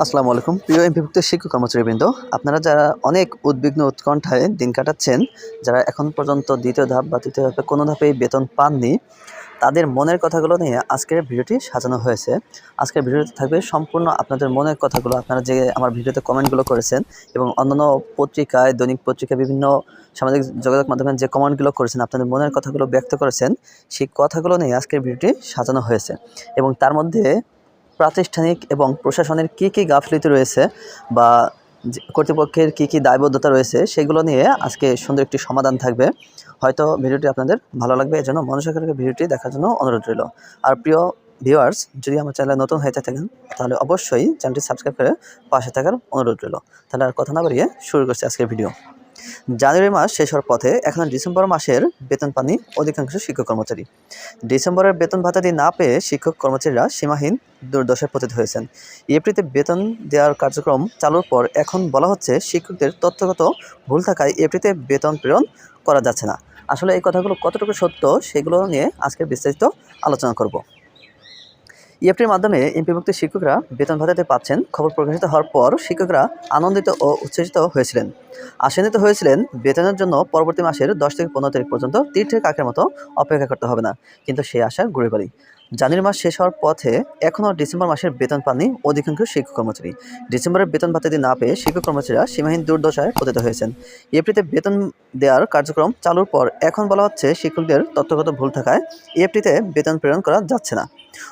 আসসালামু আলাইকুম প্রিয় এমপিভুক্ত শিক্ষক কর্মচারীবৃন্দ, আপনারা যারা অনেক উদ্বিগ্ন উৎকণ্ঠায় দিন কাটাচ্ছেন, যারা এখন পর্যন্ত দ্বিতীয় ধাপ বা তৃতীয় ধাপে কোনো ধাপেই বেতন পাননি, তাদের মনের কথাগুলো নিয়ে আজকের ভিডিওটি সাজানো হয়েছে। আজকের ভিডিওতে থাকবে সম্পূর্ণ আপনাদের মনের কথাগুলো, আপনারা যে আমার ভিডিওতে কমেন্টগুলো করেছেন এবং অন্যান্য পত্রিকায়, দৈনিক পত্রিকায়, বিভিন্ন সামাজিক যোগাযোগ মাধ্যমে যে কমেন্টগুলো করেছেন, আপনাদের মনের কথাগুলো ব্যক্ত করেছেন, সেই কথাগুলো নিয়ে আজকের ভিডিওটি সাজানো হয়েছে। এবং তার মধ্যে প্রাতিষ্ঠানিক এবং প্রশাসনের কী গাফিলতি রয়েছে বা কর্তৃপক্ষের কী দায়বদ্ধতা রয়েছে, সেগুলো নিয়ে আজকে সুন্দর একটি সমাধান থাকবে। হয়তো ভিডিওটি আপনাদের ভালো লাগবে, এজন্য মনোযোগ সহকারে ভিডিওটি দেখার জন্য অনুরোধ রইল। আর প্রিয় ভিউয়ার্স, যদি আমার চ্যানেলে নতুন হয়ে থাকেন তাহলে অবশ্যই চ্যানেলটি সাবস্ক্রাইব করে পাশে থাকার অনুরোধ রইল। তাহলে আর কথা না বাড়িয়ে শুরু করছি আজকের ভিডিও। জানুয়ারি মাস শেষ হওয়ার পথে, এখন ডিসেম্বর মাসের বেতন পাননি অধিকাংশ শিক্ষক কর্মচারী। ডিসেম্বরের বেতন ভাতাদি না পেয়ে শিক্ষক কর্মচারীরা সীমাহীন দুর্দশায় পতিত হয়েছেন। এপ্রিলে বেতন দেওয়ার কার্যক্রম চালুর পর এখন বলা হচ্ছে শিক্ষকদের তথ্যগত ভুল থাকায় এপ্রিলে বেতন প্রেরণ করা যাচ্ছে না। আসলে এই কথাগুলো কতটুকু সত্য, সেগুলো নিয়ে আজকে বিস্তারিত আলোচনা করব। ইএফটির মাধ্যমে এমপিভুক্ত শিক্ষকরা বেতন ভাতাতে পাচ্ছেন খবর প্রকাশিত হওয়ার পর শিক্ষকরা আনন্দিত ও উচ্ছ্বসিত হয়েছিলেন। আশান্বিত হয়েছিলেন বেতনের জন্য পরবর্তী মাসের 10 থেকে 15 তারিখ পর্যন্ত তীর্থের কাকের মতো অপেক্ষা করতে হবে না। কিন্তু সেই আশা ঘুরে বাড়ি। জানুয়ারি মাস শেষ হওয়ার পথে এখনও ডিসেম্বর মাসের বেতন পাননি অধিকাংশ শিক্ষক কর্মচারী। ডিসেম্বরের বেতন ভাতাদি না পেয়ে শিক্ষক কর্মচারীরা সীমাহীন দুর্দশায় পতিত হয়েছেন। এপ্রিলে বেতন দেওয়ার কার্যক্রম চালুর পর এখন বলা হচ্ছে শিক্ষকদের তথ্যগত ভুল থাকায় এপ্রিলে বেতন প্রেরণ করা যাচ্ছে না।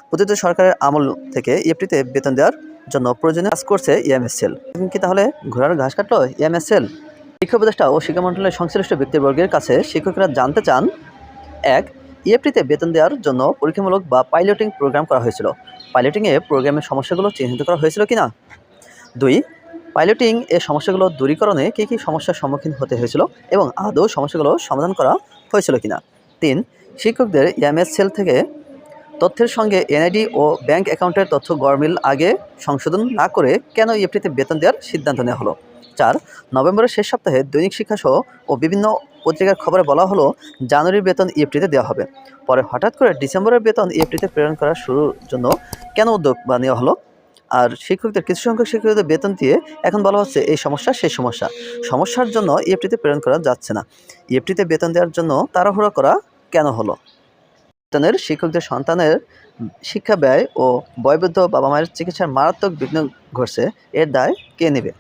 প্রতিটি সরকারের আমল থেকে এপ্রিলে বেতন দেওয়ার জন্য প্রয়োজনীয় কাজ করছে ইএমএসএল। কি তাহলে ঘোড়ার ঘাস কাটলো ইএমএসএল? শিক্ষা উপদেষ্টা ও শিক্ষা মন্ত্রণালয়ের সংশ্লিষ্ট ব্যক্তিবর্গের কাছে শিক্ষকরা জানতে চান, 1. ইএফটিতে বেতন দেওয়ার জন্য পরীক্ষামূলক বা পাইলটিং প্রোগ্রাম করা হয়েছিল। পাইলটিংয়ে প্রোগ্রামের সমস্যাগুলো চিহ্নিত করা হয়েছিল কিনা। 2. পাইলটিং এর সমস্যাগুলো দূরীকরণে কী সমস্যার সম্মুখীন হতে হয়েছিল এবং আদৌ সমস্যাগুলো সমাধান করা হয়েছিল কিনা। 3. শিক্ষকদের ইএমএসএল থেকে তথ্যের সঙ্গে এনআইডি ও ব্যাংক অ্যাকাউন্টের তথ্য গড়মিল আগে সংশোধন না করে কেন এপ্রিলে বেতন দেওয়ার সিদ্ধান্ত নেওয়া হলো। 4. নভেম্বরের শেষ সপ্তাহে দৈনিক শিক্ষাসহ ও বিভিন্ন পত্রিকার খবরে বলা হলো জানুয়ারির বেতন এপ্রিলে দেওয়া হবে। পরে হঠাৎ করে ডিসেম্বরের বেতন এপ্রিলে প্রেরণ করা শুরুর জন্য কেন উদ্যোগ নেওয়া হলো। আর শিক্ষকদের কিছু সংখ্যক শিক্ষকদের বেতন দিয়ে এখন বলা হচ্ছে এই সমস্যা সেই সমস্যার জন্য এপ্রিলে প্রেরণ করা যাচ্ছে না। এপ্রিলে বেতন দেওয়ার জন্য তাড়াহুড়া করা কেন হলো। বেতনের শিক্ষকদের সন্তানের শিক্ষা ব্যয় ও বয়োবৃদ্ধ বাবা মায়ের চিকিৎসার মারাত্মক বিঘ্ন ঘটছে, এর দায় কে নেবে।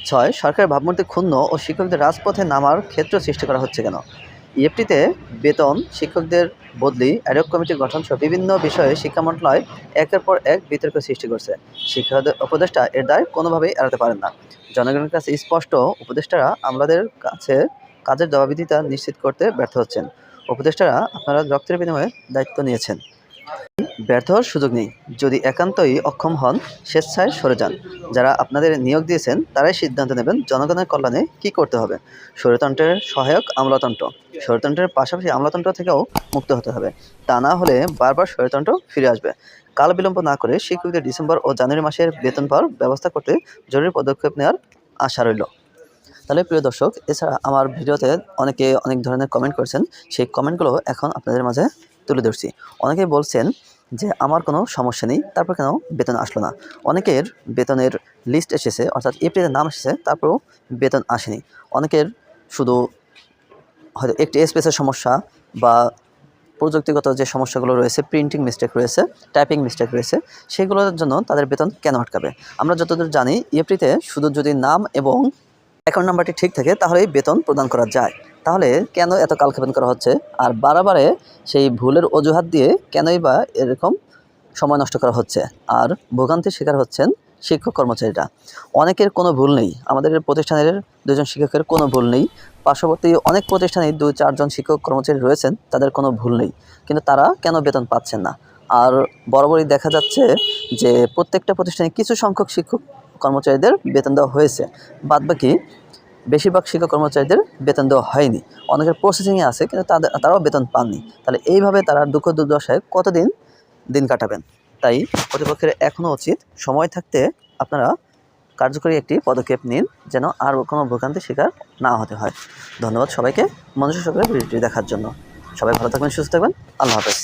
6. সরকারের ভাবমূর্তি ক্ষুণ্ণ ও শিক্ষকদের রাজপথে নামার ক্ষেত্র সৃষ্টি করা হচ্ছে কেন। ইএফটিতে বেতন, শিক্ষকদের বদলি, অ্যাডহক কমিটি গঠন সহ বিভিন্ন বিষয়ে শিক্ষা মন্ত্রণালয় একের পর এক বিতর্ক সৃষ্টি করছে। শিক্ষা উপদেষ্টা এর দায় কোনোভাবেই এড়াতে পারেন না। জনগণের কাছে স্পষ্ট, উপদেষ্টারা আমলাদের কাছে কাজের জবাবদিহিতা নিশ্চিত করতে ব্যর্থ হচ্ছেন। উপদেষ্টারা আপনারা রক্তের বিনিময়ে দায়িত্ব নিয়েছেন, ব্যর্থ হওয়ার সুযোগ নেই। যদি একান্তই অক্ষম হন, স্বেচ্ছায় সরে যান। যারা আপনাদের নিয়োগ দিয়েছেন তারাই সিদ্ধান্ত নেবেন জনগণের কল্যাণে কী করতে হবে। স্বৈরতন্ত্রের সহায়ক আমলাতন্ত্র, স্বৈরতন্ত্রের পাশাপাশি আমলাতন্ত্র থেকেও মুক্ত হতে হবে। তা না হলে বারবার স্বৈরতন্ত্র ফিরে আসবে। কাল বিলম্ব না করে শিক্ষকদের ডিসেম্বর ও জানুয়ারি মাসের বেতন পাওয়ার ব্যবস্থা করতে জরুরি পদক্ষেপ নেওয়ার আশা রইল। তাহলে প্রিয় দর্শক, এছাড়া আমার ভিডিওতে অনেকে অনেক ধরনের কমেন্ট করেছেন, সেই কমেন্টগুলো এখন আপনাদের মাঝে তুলে ধরছি। অনেকেই বলছেন যে আমার কোনো সমস্যা নেই, তারপর কেন বেতন আসলো না। অনেকের বেতনের লিস্ট এসেছে, অর্থাৎ এপ্রিলের নাম এসেছে, তারপরেও বেতন আসেনি। অনেকের শুধু হয়তো একটি স্পেসের সমস্যা বা প্রযুক্তিগত যে সমস্যাগুলো রয়েছে, প্রিন্টিং মিস্টেক রয়েছে, টাইপিং মিস্টেক রয়েছে, সেগুলোর জন্য তাদের বেতন কেন আটকাবে। আমরা যতদূর জানি এপ্রিলে শুধু যদি নাম এবং অ্যাকাউন্ট নাম্বারটি ঠিক থাকে তাহলেই বেতন প্রদান করা যায়। তাহলে কেন এত কালক্ষেপণ করা হচ্ছে, আর বারে সেই ভুলের অজুহাত দিয়ে কেনই বা এরকম সময় নষ্ট করা হচ্ছে, আর ভোগান্তির শিকার হচ্ছেন শিক্ষক কর্মচারীরা। অনেকের কোনো ভুল নেই, আমাদের প্রতিষ্ঠানের 2 জন শিক্ষকের কোনো ভুল নেই, পার্শ্ববর্তী অনেক প্রতিষ্ঠানে 2-4 জন শিক্ষক কর্মচারী রয়েছেন, তাদের কোনো ভুল নেই, কিন্তু তারা কেন বেতন পাচ্ছেন না। আর বরাবরই দেখা যাচ্ছে যে প্রত্যেকটা প্রতিষ্ঠানে কিছু সংখ্যক শিক্ষক কর্মচারীদের বেতন দেওয়া হয়েছে, বাদবাকি বেশিরভাগ শিক্ষক কর্মচারীদের বেতন দেওয়া হয়নি। অনেকের প্রসেসিংয়ে আছে, কিন্তু তারাও বেতন পাননি। তাহলে এইভাবে তারা দুঃখ দুর্দশায় কতদিন দিন কাটাবেন। তাই কর্তৃপক্ষের এখনও উচিত সময় থাকতে আপনারা কার্যকরী একটি পদক্ষেপ নিন, যেন আর কোনো ভোগান্তির শিকার না হতে হয়। ধন্যবাদ সবাইকে মনোযোগ সহকারে ভিডিওটি দেখার জন্য। সবাই ভালো থাকবেন, সুস্থ থাকবেন। আল্লাহ হাফেজ।